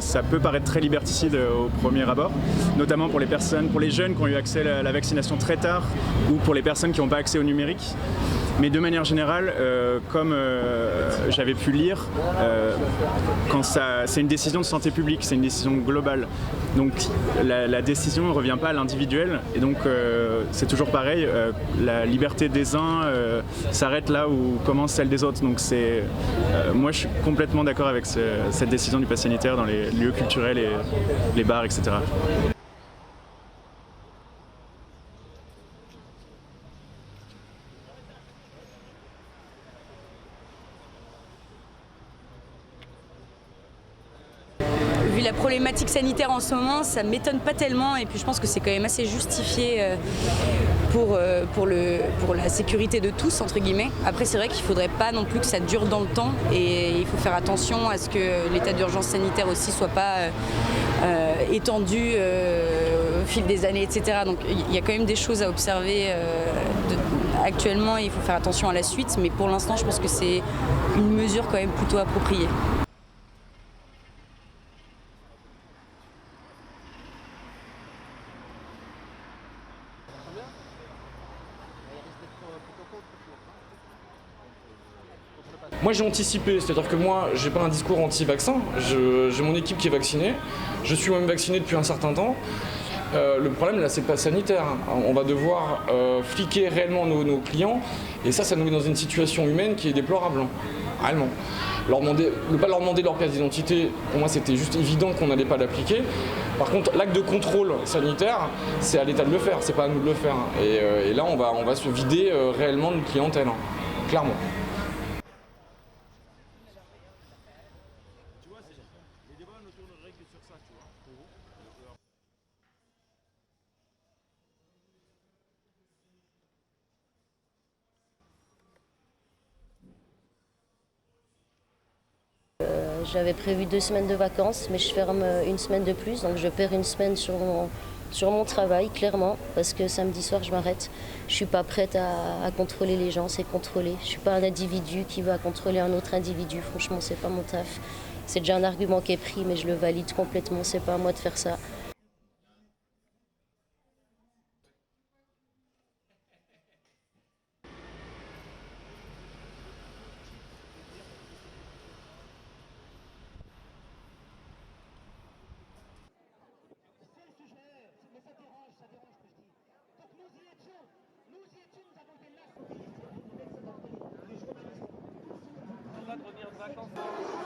Ça peut paraître très liberticide au premier abord, notamment pour les jeunes qui ont eu accès à la vaccination très tard ou pour les personnes qui n'ont pas accès au numérique. Mais de manière générale, comme j'avais pu lire, c'est une décision de santé publique, c'est une décision globale. Donc la décision ne revient pas à l'individuel et donc c'est toujours pareil, la liberté des uns s'arrête là où commence celle des autres. Donc moi je suis complètement d'accord avec cette décision du pass sanitaire dans les lieux culturels et les bars, etc. Vu la problématique sanitaire en ce moment, ça ne m'étonne pas tellement et puis je pense que c'est quand même assez justifié pour la sécurité de tous, entre guillemets. Après, c'est vrai qu'il ne faudrait pas non plus que ça dure dans le temps et il faut faire attention à ce que l'état d'urgence sanitaire aussi ne soit pas étendu au fil des années, etc. Donc il y a quand même des choses à observer actuellement et il faut faire attention à la suite, mais pour l'instant, je pense que c'est une mesure quand même plutôt appropriée. Moi j'ai anticipé, c'est-à-dire que moi j'ai pas un discours anti-vaccin, j'ai mon équipe qui est vaccinée, je suis moi-même vacciné depuis un certain temps. Le problème là c'est pas sanitaire, on va devoir fliquer réellement nos clients et ça nous met dans une situation humaine qui est déplorable, réellement. Ne pas leur demander leur pièce d'identité, pour moi c'était juste évident qu'on n'allait pas l'appliquer. Par contre l'acte de contrôle sanitaire, c'est à l'État de le faire, c'est pas à nous de le faire. Et là on va se vider réellement de clientèle, clairement. J'avais prévu 2 semaines de vacances, mais je ferme une semaine de plus, donc je perds une semaine sur mon travail, clairement, parce que samedi soir, je m'arrête. Je ne suis pas prête à contrôler les gens, c'est contrôler. Je ne suis pas un individu qui va contrôler un autre individu, franchement, c'est pas mon taf. C'est déjà un argument qui est pris, mais je le valide complètement, c'est pas à moi de faire ça. De revenir de vacances.